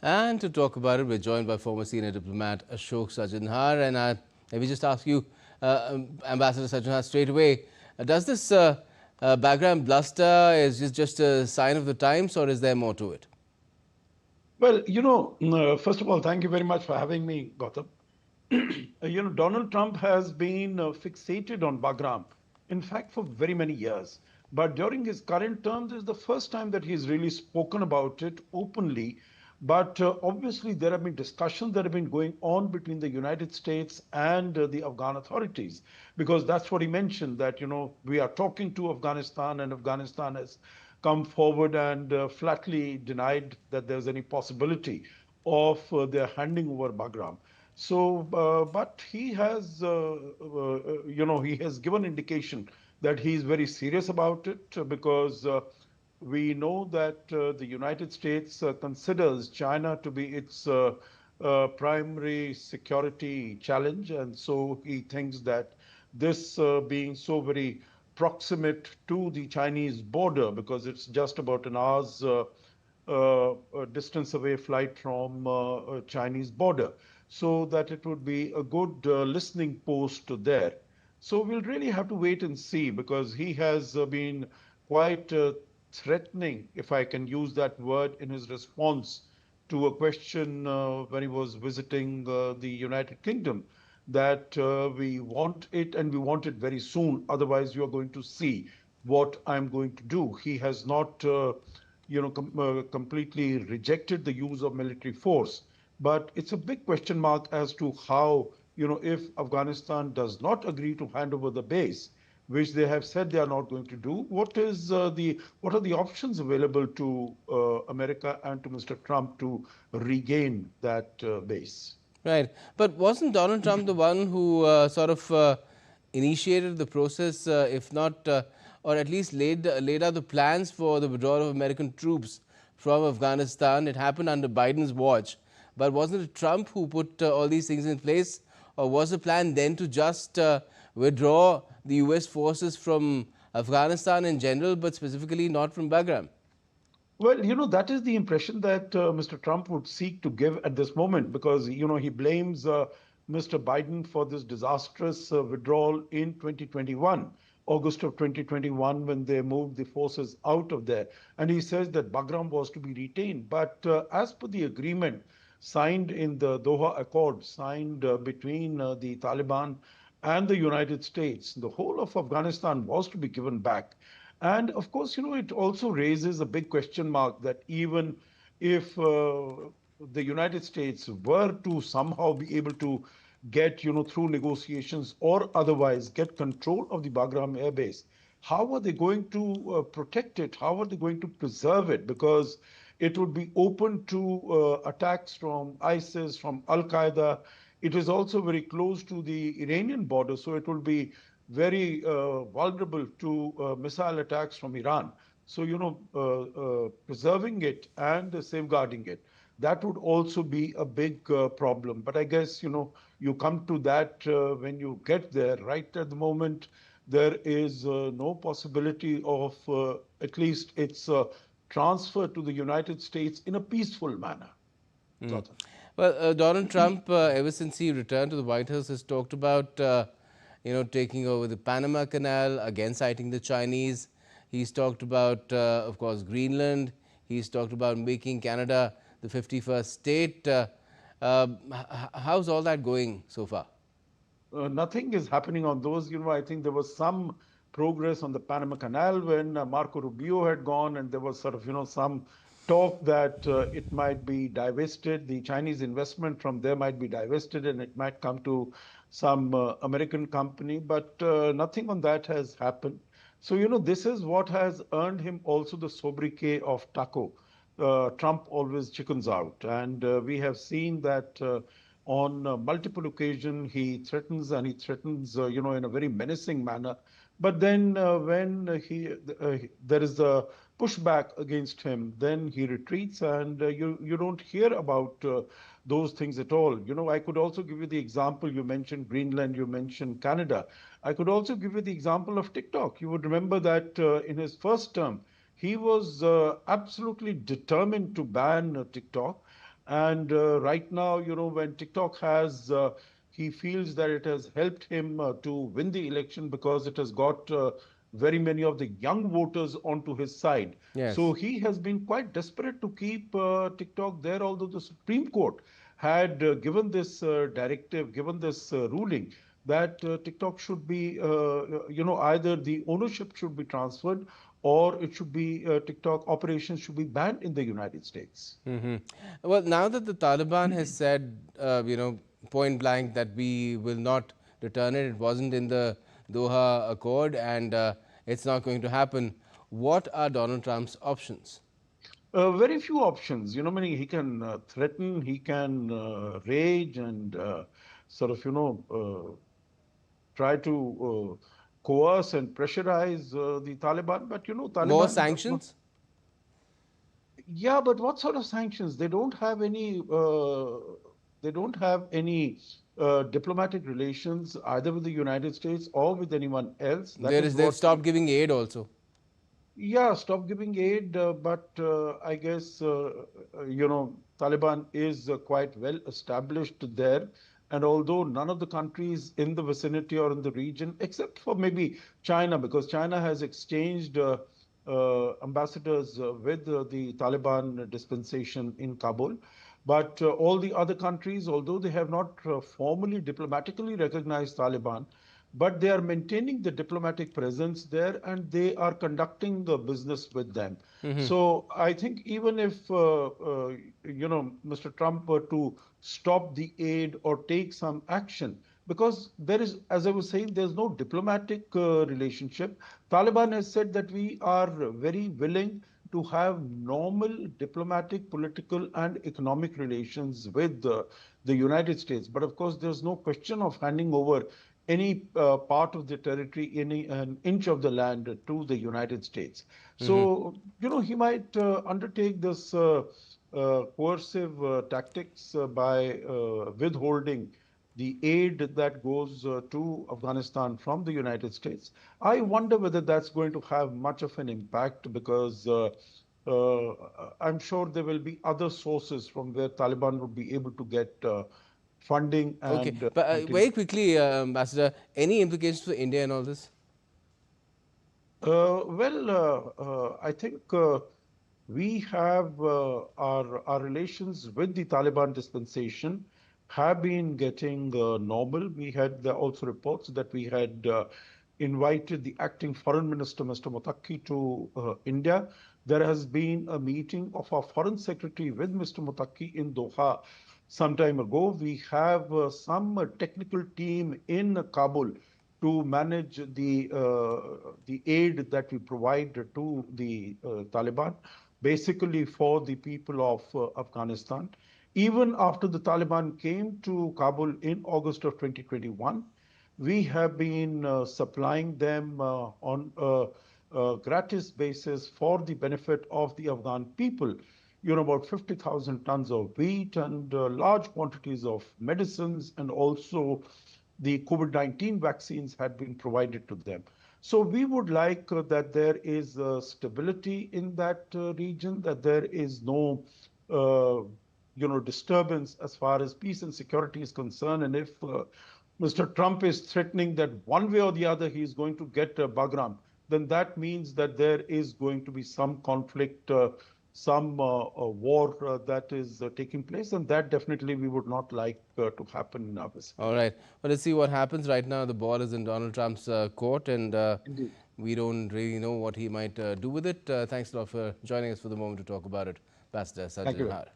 And to talk about it, we're joined by former senior diplomat Ashok Sajjanhar. And let me just ask you, Ambassador Sajjanhar, straight away, does this Bagram bluster is just a sign of the times, or is there more to it? Well, first of all, thank you very much for having me, Gautam. Donald Trump has been fixated on Bagram, in fact, for very many years. But during his current term, this is the first time that he's really spoken about it openly. But obviously, there have been discussions that have been going on between the United States and the Afghan authorities, because that's what he mentioned that, we are talking to Afghanistan, and Afghanistan has come forward and flatly denied that there's any possibility of their handing over Bagram. So, but he has given indication that he is very serious about it because we know that the United States considers China to be its primary security challenge, and so he thinks that this being so very proximate to the Chinese border, because it's just about an hour's distance away flight from Chinese border, so that it would be a good listening post there. So we'll really have to wait and see, because he has been quite threatening, if I can use that word, in his response to a question when he was visiting the United Kingdom, that we want it and we want it very soon. Otherwise, you are going to see what I'm going to do. He has not, completely rejected the use of military force, but it's a big question mark as to how, if Afghanistan does not agree to hand over the base, which they have said they are not going to do, what are the options available to America and to Mr. Trump to regain that base? Right. But wasn't Donald Trump the one who sort of initiated the process, if not, or at least laid out the plans for the withdrawal of American troops from Afghanistan? It happened under Biden's watch. But wasn't it Trump who put all these things in place? Or was the plan then to just withdraw the US forces from Afghanistan in general, but specifically not from Bagram? Well, that is the impression that Mr. Trump would seek to give at this moment, because, he blames Mr. Biden for this disastrous withdrawal in 2021, August of 2021, when they moved the forces out of there. And he says that Bagram was to be retained. But as per the agreement signed in the Doha Accord, signed between the Taliban and the United States, the whole of Afghanistan was to be given back. And of course, it also raises a big question mark that even if the United States were to somehow be able to get, through negotiations or otherwise get control of the Bagram airbase, how are they going to protect it? How are they going to preserve it? Because it would be open to attacks from ISIS, from Al Qaeda. It is also very close to the Iranian border, so it will be very vulnerable to missile attacks from Iran. So, preserving it and safeguarding it, that would also be a big problem. But I guess, you come to that when you get there. Right at the moment, there is no possibility of at least its transfer to the United States in a peaceful manner. Gautam. Well, Donald Trump, ever since he returned to the White House, has talked about, taking over the Panama Canal, again citing the Chinese. He's talked about, of course, Greenland. He's talked about making Canada the 51st state. How's all that going so far? Nothing is happening on those. I think there was some progress on the Panama Canal when Marco Rubio had gone, and there was sort of, some talk that it might be divested. The Chinese investment from there might be divested, and it might come to some American company. But nothing on that has happened. So, this is what has earned him also the sobriquet of Taco. Trump always chickens out. And we have seen that on multiple occasions he threatens, and he threatens, in a very menacing manner. But then when there is a pushback against him, then he retreats, and you don't hear about those things at all. I could also give you the example. You mentioned Greenland, you mentioned Canada. I could also give you the example of TikTok. You would remember that in his first term, he was absolutely determined to ban TikTok. And right now, when TikTok has, he feels that it has helped him to win the election because it has got very many of the young voters onto his side. So Yes. he has been quite desperate to keep TikTok there, although the Supreme Court had given this directive, given this ruling that TikTok should be, either the ownership should be transferred or it should be TikTok operations should be banned in the United States. Hmm. Well, now that the Taliban has said, point blank that we will not return it, it wasn't in the Doha Accord, and it's not going to happen. What are Donald Trump's options? Very few options. Meaning he can threaten, he can rage, and sort of, try to coerce and pressurize the Taliban. But More Taliban does not. sanctions? Yeah, but what sort of sanctions? They don't have any. They don't have any diplomatic relations either with the United States or with anyone else. That is They've what. stopped giving aid also. Yeah, stop giving aid, but I guess Taliban is quite well established there. And although none of the countries in the vicinity or in the region, except for maybe China, because China has exchanged ambassadors with the Taliban dispensation in Kabul, but all the other countries, although they have not formally diplomatically recognized Taliban, but they are maintaining the diplomatic presence there and they are conducting the business with them. So I think even if Mr. Trump were to stop the aid or take some action, because there is, as I was saying, there's no diplomatic relationship. Taliban has said that we are very willing to have normal diplomatic, political, and economic relations with the United States. But of course, there's no question of handing over any part of the territory, any an inch of the land to the United States. So, he might undertake this coercive tactics by withholding the aid that goes to Afghanistan from the United States. I wonder whether that's going to have much of an impact because uh, I'm sure there will be other sources from where Taliban would be able to get funding Okay, and but very continue. quickly, Ambassador, any implications for India in all this? I think we have our relations with the Taliban dispensation have been getting normal. We had also reports that we had invited the acting foreign minister, Mr. Motaki, to India. There has been a meeting of our foreign secretary with Mr. Motaki in Doha some time ago. We have some technical team in Kabul to manage the aid that we provide to the Taliban, basically for the people of Afghanistan. Even after the Taliban came to Kabul in August of 2021, we have been supplying them on a gratis basis for the benefit of the Afghan people. About 50,000 tons of wheat and large quantities of medicines, and also the COVID-19 vaccines had been provided to them. So we would like that there is stability in that region, that there is no disturbance as far as peace and security is concerned. And if Mr. Trump is threatening that one way or the other he is going to get Bagram, then that means that there is going to be some conflict, some war that is taking place, and that definitely we would not like to happen in our All vicinity. right. Well, let's see what happens. Right now, the ball is in Donald Trump's court, and Indeed. we don't really know what he might do with it. Thanks a lot for joining us for the moment to talk about it, Pastor Thank you Sajjan very Har. much.